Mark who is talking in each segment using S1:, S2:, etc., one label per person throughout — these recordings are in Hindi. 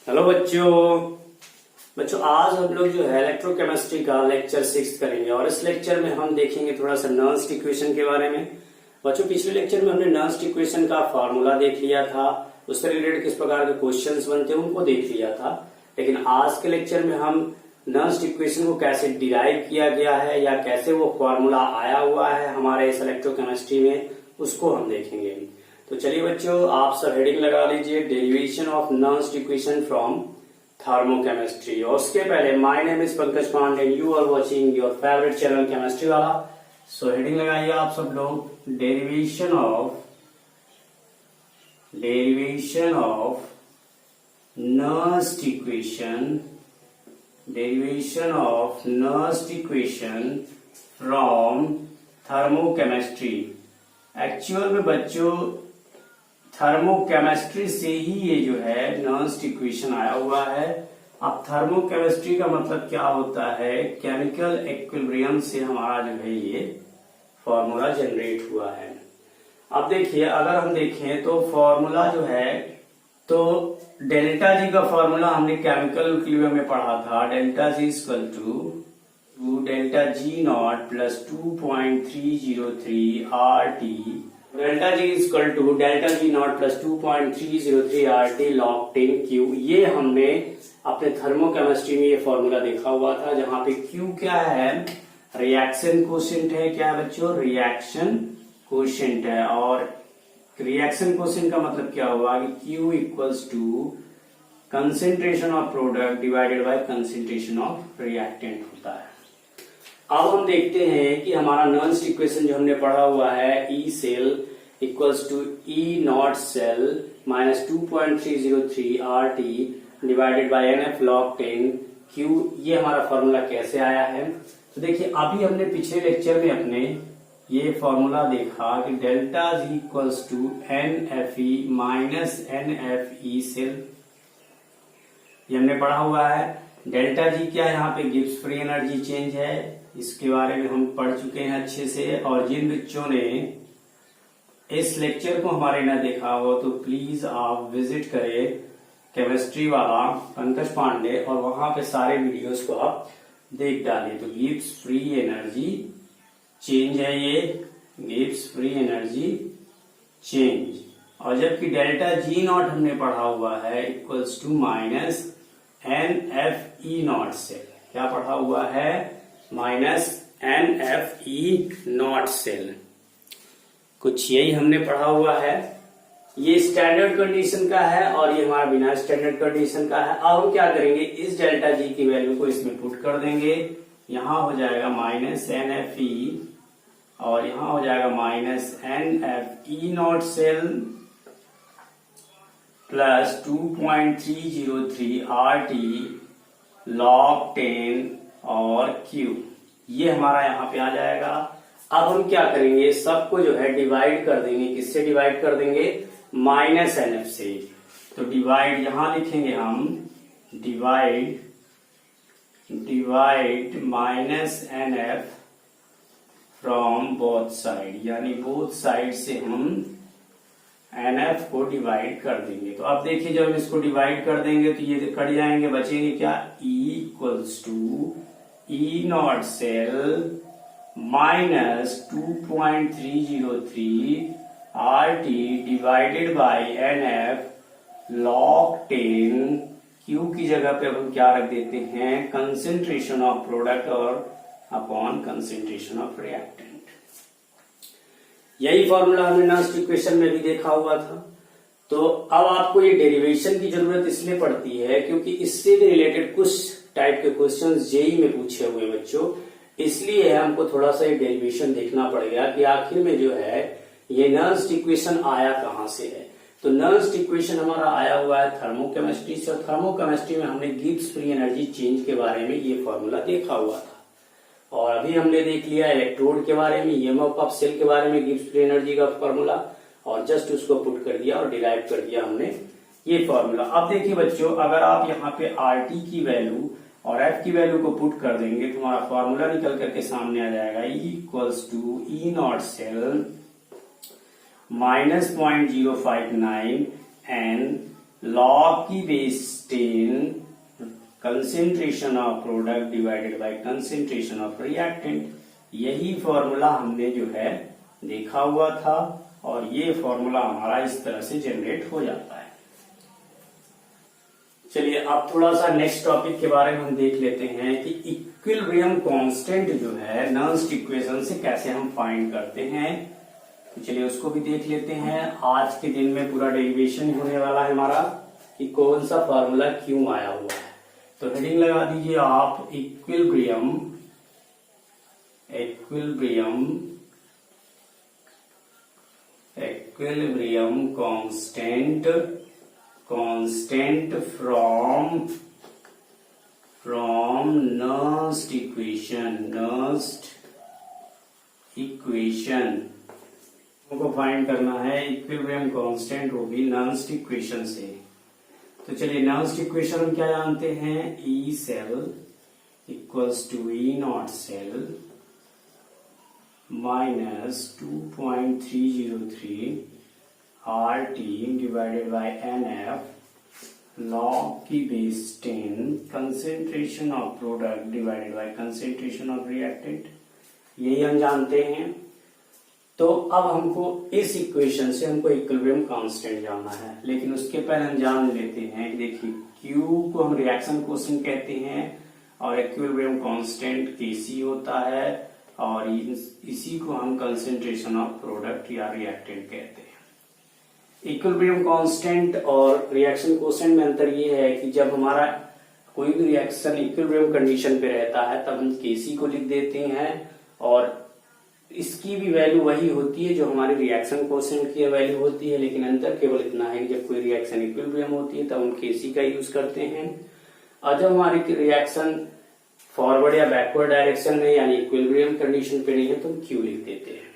S1: हेलो बच्चों। आज हम लोग जो है इलेक्ट्रोकेमिस्ट्री का लेक्चर 6 करेंगे और इस लेक्चर में हम देखेंगे थोड़ा सा नर्स्ट इक्वेशन के बारे में। बच्चों पिछले लेक्चर में हमने नर्स्ट इक्वेशन का फॉर्मूला देख लिया था, उससे रिलेटेड किस प्रकार के क्वेश्चंस बनते हैं उनको देख लिया था। लेकिन आज के लेक्चर में हम नर्स्ट इक्वेशन को कैसे डिराइव किया गया है या कैसे वो फॉर्मूला आया हुआ है हमारे इस इलेक्ट्रोकेमिस्ट्री में, उसको हम देखेंगे। तो चलिए बच्चों, आप सब हेडिंग लगा लीजिए, derivation of Nernst equation from thermochemistry. और उसके पहले my name is Pankaj Pandey, you are watching your favourite channel chemistry वाला। सो हेडिंग लगाइए आप सब लोग, derivation of Nernst equation from thermochemistry. Actual में बच्चों थर्मोकेमिस्ट्री से ही ये जो है नर्स्ट इक्वेशन आया हुआ है। अब थर्मोकेमिस्ट्री का मतलब क्या होता है, केमिकल इक्विलिब्रियम से हमारा जो है ये फॉर्मूला जनरेट हुआ है। अब देखिए, अगर हम देखें तो फॉर्मूला जो है, तो डेल्टा जी का फॉर्मूला हमने केमिकल इक्विलिब्रियम में पढ़ा था। Delta G equal to delta G not plus 2.303 RT। Delta G equal to delta G not plus 2.303 RT log 10Q। ये हमने अपने थर्मोकेमिस्ट्री में ये फॉर्मूला देखा हुआ था, जहां पे Q क्या है, रिएक्शन कोशिएंट है। क्या है बच्चों, रिएक्शन कोशिएंट है। और रिएक्शन कोशिएंट का मतलब क्या हुआ कि Q equals to concentration of product divided by concentration of reactant होता है। अब हम देखते हैं कि हमारा नर्स्ट इक्वेशन जो हमने पढ़ा हुआ है, E cell equals to E not cell minus 2.303 RT divided by NF log 10Q। ये हमारा फॉर्मूला कैसे आया है, तो देखिए अभी हमने पिछले लेक्चर में अपने ये फॉर्मूला देखा कि delta G equals to NFE minus NFE cell, ये हमने पढ़ा हुआ है। डेल्टा जी क्या है, यहाँ पे गिब्स फ्री एनर्जी चेंज है, इसके बारे में हम पढ़ चुके हैं अच्छे से। और जिन बच्चों ने इस लेक्चर को हमारे न देखा हो तो प्लीज आप विजिट करें केमिस्ट्री वाला पंकज पांडे, और वहां पे सारे वीडियोस को आप देख डालिए। तो गिब्स फ्री एनर्जी चेंज है ये, गिब्स फ्री एनर्जी चेंज। और जबकि डेल्टा जी नॉट हमने पढ़ा हुआ है equals to minus NFE not cell. क्या पढ़ा हुआ है, माइनस NFE नॉट सेल, कुछ यही हमने पढ़ा हुआ है। ये स्टैंडर्ड कंडीशन का है और ये हमारा बिना स्टैंडर्ड कंडीशन का है। अब हम क्या करेंगे, इस डेल्टा जी की वैल्यू को इसमें पुट कर देंगे। यहां हो जाएगा माइनस NFE और यहां हो जाएगा minus NFE not cell plus 2.303 RT log 10 और Q। ये हमारा यहाँ पे आ जाएगा। अब हम क्या करेंगे, सबको जो है डिवाइड कर देंगे। किससे डिवाइड कर देंगे, माइनस NF से। तो डिवाइड यहां लिखेंगे हम, divide minus NF from both side, यानी बोथ साइड से हम NF को डिवाइड कर देंगे। तो अब देखिए, जब हम इसको डिवाइड कर देंगे तो ये कट जाएंगे, बचेंगे क्या, E equals to E not cell minus 2.303 RT divided by NF log 10 Q की जगह पे अब हम क्या रख देते हैं, कंसेंट्रेशन ऑफ प्रोडक्ट और अपॉन कंसेंट्रेशन ऑफ रिएक्टेंट। यही फॉर्मूला हमने नर्स्ट इक्वेशन में भी देखा हुआ था। तो अब आपको ये डेरिवेशन की जरूरत इसलिए पड़ती है क्योंकि इससे रिलेटेड कुछ टाइप के क्वेश्चंस जेई में पूछे हुए बच्चों, इसलिए हमको थोड़ा सा ये डेरिवेशन देखना पड़ेगा कि आखिर में जो है ये नर्स्ट इक्वेशन आया कहां से है। तो नर्स्ट इक्वेशन हमारा आया हुआ है थर्मोकेमिस्ट्री से, और थर्मोकेमिस्ट्री में हमने गिब्स फ्री एनर्जी चेंज के बारे में ये फॉर्मूला देखा हुआ था। और अभी हमने देख लिया इलेक्ट्रोड के बारे में, ईएमएफ ऑफ सेल के बारे में, गिब्स फ्री एनर्जी का फॉर्मूला, और जस्ट उसको पुट कर दिया और डिराइव कर दिया हमने ये फॉर्मूला। अब देखिए बच्चों, अगर आप यहाँ पे RT की वैल्यू और F की वैल्यू को पुट कर देंगे तो हमारा फॉर्मूला निकल करके सामने आ जाएगा, E equals to E not cell minus 0.059 N log की base 10 concentration of product divided by concentration of reactant. यही फॉर्मूला हमने जो है देखा हुआ था और ये फॉर्मूला हमारा इस तरह से जनरेट हो जाता है। चलिए अब थोड़ा सा नेक्स्ट टॉपिक के बारे में हम देख लेते हैं कि इक्विलिब्रियम कांस्टेंट जो है नर्स्ट इक्वेशन से कैसे हम फाइंड करते हैं। तो चलिए उसको भी देख लेते हैं। आज के दिन में पूरा डेरिवेशन होने वाला है हमारा कि कौन सा फॉर्मूला क्यों आया हुआ है। तो हेडिंग लगा दीजिए आप equilibrium constant from Nernst equation हमको फाइंड करना है। इक्विलिब्रियम कांस्टेंट होगी नर्स्ट इक्वेशन से। तो चलिए नर्स्ट इक्वेशन हम क्या जानते हैं, E cell equals to E naught cell minus 2.303 RT divided by NF log की base 10 concentration of product divided by concentration of reactant, यही हम जानते हैं। तो अब हमको इस इक्वेशन से हमको इक्विलिब्रियम कांस्टेंट जानना है, लेकिन उसके पहले हम जान लेते हैं कि देखिए Q को हम रिएक्शन कोएफिशिएंट कहते हैं और इक्विलिब्रियम कांस्टेंट Kc होता है और इसी को हम कंसेंट्रेशन ऑफ प्रोडक्ट या रिएक्टेंट कहते हैं। इक्विलिब्रियम कांस्टेंट और रिएक्शन कोएफिशिएंट में अंतर ये है कि जब हमारा कोई भी रिएक्शन इक्विलिब्रियम कंडीशन पे रहता है तब हम Kc को लिख देते हैं और इसकी भी वैल्यू वही होती है जो हमारी रिएक्शन कोएफिशिएंट की वैल्यू होती है, लेकिन अंतर केवल इतना है कि जब कोई रिएक्शन इक्विलिब्रियम होती है तब हम Kc का यूज करते हैं और जब हमारी रिएक्शन फॉरवर्ड या बैकवर्ड डायरेक्शन में यानी इक्विलिब्रियम कंडीशन पे नहीं है तो हम Q लिख देते हैं।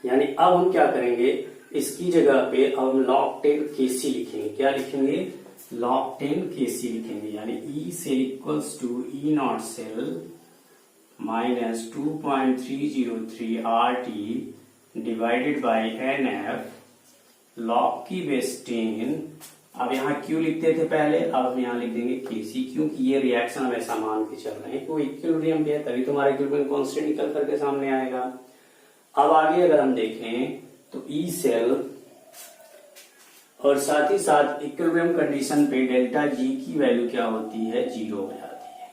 S1: यानी अब हम क्या करेंगे, इसकी जगह पे अब हम log 10 Kc लिखेंगे। क्या लिखेंगे, log 10 Kc लिखेंगे। यानी E cell equals to E not cell minus 2.303 RT divided by NF log की बेस 10। अब यहाँ Q लिखते थे पहले, अब हम यहाँ लिख देंगे Kc, क्योंकि ये रिएक्शन हम ऐसा मान के चल रहे हैं कि वो इक्विलिब्रियम पे है, तभी तुम्हारा इक्विलिब्रियम कांस्टेंट निकल करके सामने आएगा। अब आगे अगर हम देखें तो ई सेल और साथ ही साथ इक्विलिब्रियम कंडीशन पे डेल्टा जी की वैल्यू क्या होती है, 0 हो जाती है।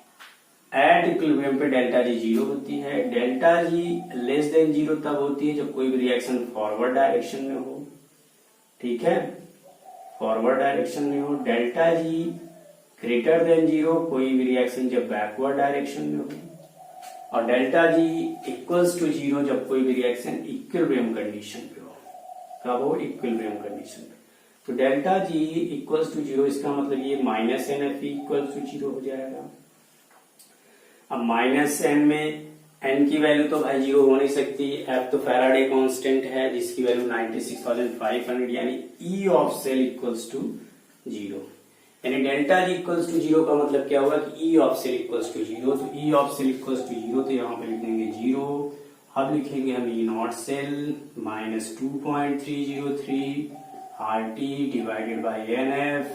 S1: एट इक्विलिब्रियम पे डेल्टा जी 0 होती है। डेल्टा जी लेस देन 0 तब होती है जब कोई भी रिएक्शन फॉरवर्ड डायरेक्शन में हो, ठीक है, फॉरवर्ड डायरेक्शन में हो। डेल्टा जी ग्रेटर देन 0 कोई भी रिएक्शन जब बैकवर्ड डायरेक्शन में हो और डेल्टा जी इक्वल्स टू 0 जब कोई भी रिएक्शन इक्विलिब्रियम कंडीशन पे हो। कब हो, इक्विलिब्रियम कंडीशन पे। तो डेल्टा जी इक्वल्स टू 0 इसका मतलब ये minus N F equals to 0 हो जाएगा। अब माइनस एन में एन की वैल्यू तो भाई 0 हो नहीं सकती, एफ तो फैराडे कांस्टेंट है जिसकी वैल्यू 96,500 यानी E of cell equals to 0। यानी डेल्टा जी इक्वल्स टू 0 का मतलब क्या हुआ कि E of cell equals to 0। तो E of cell equals to 0 तो यहाँ पे लिख देंगे 0। अब लिखेंगे हम E naught cell minus 2.303 RT divided by NF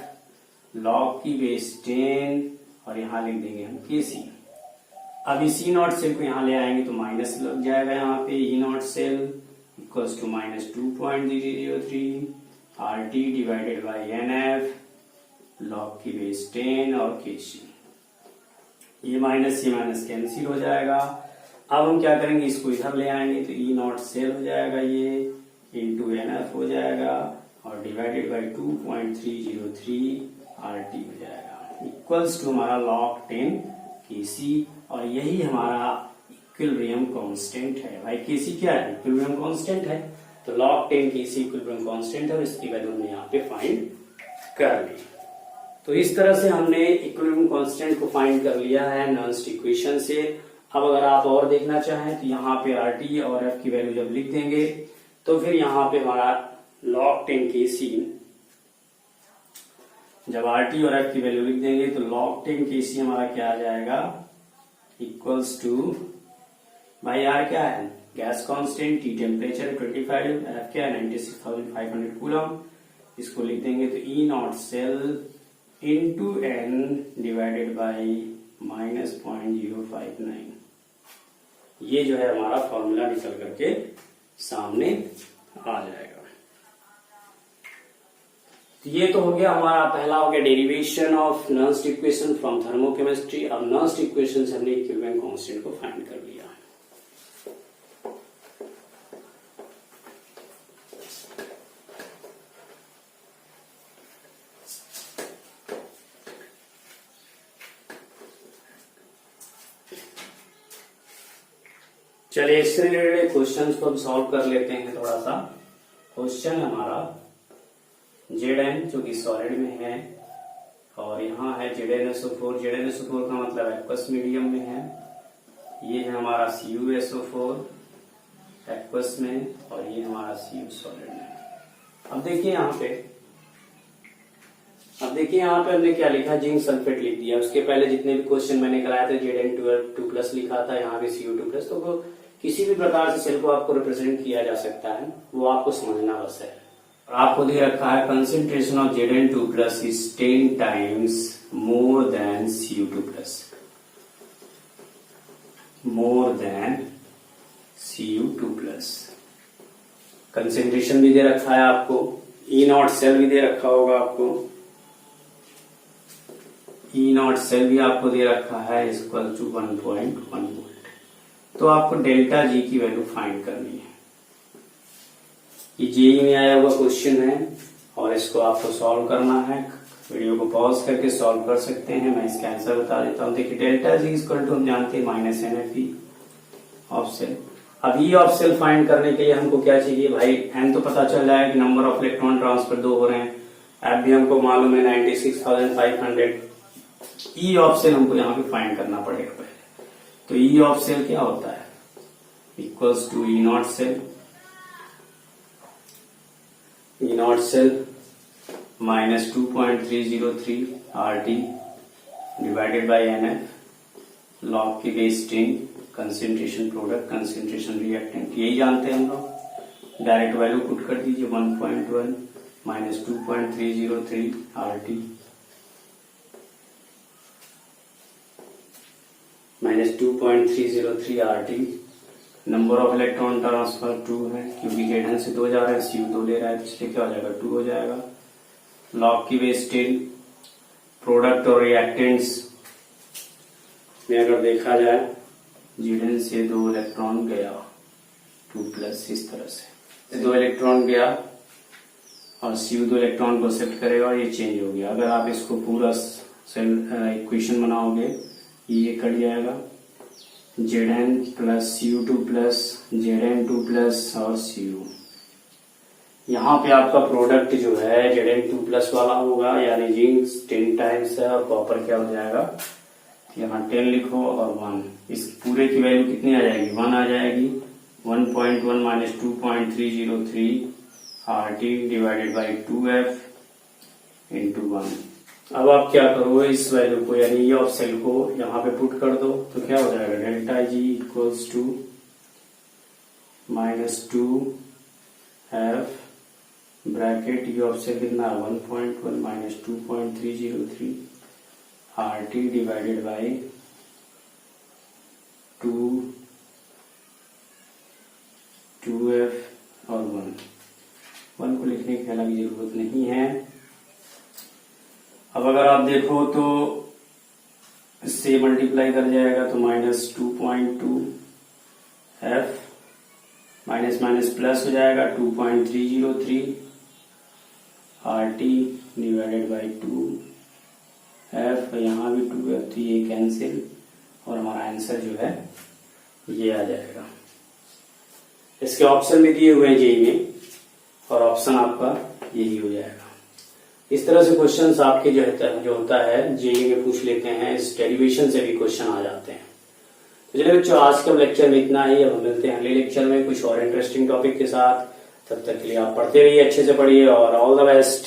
S1: log की बेस 10 और यहाँ लिख देंगे हम Kc। अब इस ई नॉट सेल को यहाँ ले आएंगे तो माइनस लग जाएगा, यहाँ पे E naught cell equals to minus 2.003 RT divided by NF log की बेस 10 और Kc। ये माइनस कैंसिल हो जाएगा। अब हम क्या करेंगे, इसको इधर ले आएंगे तो ई नॉट सेल हो जाएगा ये इंटू NF हो जाएगा और डिवाइडेड बाय 2.303 RT हो जाएगा इक्वल्स टू हमारा log 10 Kc। और यही हमारा इक्विलिब्रियम कांस्टेंट है। भाई Kc क्या है, इक्विलिब्रियम कांस्टेंट है, तो log 10 Kc इक्विलिब्रियम कांस्टेंट है और इसकी वैल्यू हमने यहाँ पे फाइंड कर ली। तो इस तरह से हमने इक्विलिब्रियम कांस्टेंट को फाइंड कर लिया है नर्स्ट इक्वेशन से। अब अगर आप और देखना चाहें तो यहाँ पे RT और F की वैल्यू जब लिख देंगे तो फिर यहाँ पे हमारा log 10 Kc, जब RT और F की वैल्यू लिख देंगे तो log 10 Kc हमारा क्या आ जाएगा, इक्वल्स टू भाई R क्या है, gas constant, T temperature 25, F क्या है 96,500 कूलम, इसको लिख देंगे तो E naught cell into N divided by -0.059, ये जो है हमारा फॉर्मूला निकल करके सामने आ जाएगा। तो ये तो हो गया हमारा पहला हो गया derivation of Nernst equation from thermochemistry. अब नर्स्ट इक्वेशन से हमने इक्विलिब्रियम कांस्टेंट को फाइंड कर लिया। चलिए इससे रिलेटेड क्वेश्चंस को हम सॉल्व कर लेते हैं थोड़ा सा। क्वेश्चन हमारा Zn जो कि सॉलिड में है और यहाँ है ZnSO4। ZnSO4 का मतलब एक्वस मीडियम में है। ये है हमारा CuSO4 एक्वस में और ये हमारा Cu सॉलिड में। अब देखिए यहाँ पे हमने क्या लिखा, जिंक सल्फेट लिख दिया। उसके पहले जितने भी क्वेश्चन मैंने कराया था Zn2+ लिखा था, यहाँ पे Cu2+। तो किसी भी प्रकार से सेल को आपको रिप्रेजेंट किया जा सकता है, वो आपको समझना बस है। और आपको दे रखा है concentration of Zn2+ is 10 times more than Cu2+, more than Cu2+। Concentration भी दे रखा है आपको, ई नॉट सेल भी दे रखा होगा आपको, ई नॉट सेल भी आपको दे रखा है इक्वल टू 1.1 वोल्ट। तो आपको डेल्टा जी की वैल्यू फाइंड करनी है। ये जेई में आया हुआ क्वेश्चन है और इसको आपको सॉल्व करना है। वीडियो को पॉज करके सॉल्व कर सकते हैं, मैं इसका आंसर बता देता हूँ। देखिए डेल्टा जी इक्वल टू हम जानते हैं -NFE ऑफ सेल। अब ई ऑफ सेल फाइंड करने के लिए हमको क्या चाहिए भाई, एन तो पता चल रहा है कि नंबर ऑफ इलेक्ट्रॉन ट्रांसफर 2 हो रहे हैं, एफ भी हमको मालूम है 96,500। ई ऑफ सेल हमको यहाँ पे फाइंड करना पड़ेगा पहले। तो ई ऑफ सेल क्या होता है, equals to E naught cell, E naught cell -2.303 RT divided by NF, log की base 10, concentration product, concentration reactant, यही जानते हैं हम लोग। डायरेक्ट वैल्यू पुट कर दीजिए 1.1 -2.303 RT -2.303 RT। Number of electron transfer 2 है क्योंकि Zn से 2 जा रहा है, Cu 2 ले रहा है, तो इसलिए क्या हो जाएगा 2 हो जाएगा। लॉग की बेस 10, प्रोडक्ट और रिएक्टेंट्स में अगर देखा जाए Zn से 2 इलेक्ट्रॉन गया 2+, इस तरह से 2 इलेक्ट्रॉन गया और Cu 2 इलेक्ट्रॉन को एक्सेप्ट करेगा और ये चेंज हो गया। अगर आप इसको पूरा सेल इक्वेशन बनाओगे, ये कट जाएगा, Zn प्लस Cu2+, Zn2+ और Cu। यहाँ पे आपका प्रोडक्ट जो है Zn2+ वाला होगा, यानी जिंक 10 टाइम्स है और कॉपर क्या हो जाएगा, यहाँ 10 लिखो और 1। इस पूरे की वैल्यू कितनी आ जाएगी, 1 आ जाएगी। 1.1 -2.303 RT divided by 2F into 1। अब आप क्या करो, इस वैल्यू को यानी ई ऑफ सेल को यहाँ पे पुट कर दो, तो क्या हो जाएगा, delta G equals to -2F bracket E of cell कितना 1.1 -2.303 RT डिवाइडेड बाई 2F और 1 को लिखने की अलग जरूरत नहीं है। अब अगर आप देखो तो इससे मल्टीप्लाई कर जाएगा तो -2.2F माइनस माइनस प्लस हो जाएगा 2.303 RT डिवाइडेड बाई 2F, यहाँ भी 2F, तो ये कैंसिल और हमारा आंसर जो है ये आ जाएगा। इसके ऑप्शन भी दिए हुए हैं जेई में और ऑप्शन आपका यही हो जाएगा। इस तरह से क्वेश्चंस आपके जो होता है जेई में पूछ लेते हैं, इस डेरिवेशन से भी क्वेश्चन आ जाते हैं। तो चलिए बच्चों, आज के लेक्चर में इतना ही। अब हम मिलते हैं अगले लेक्चर में कुछ और इंटरेस्टिंग टॉपिक के साथ। तब तक के लिए आप पढ़ते रहिए, अच्छे से पढ़िए और ऑल द बेस्ट।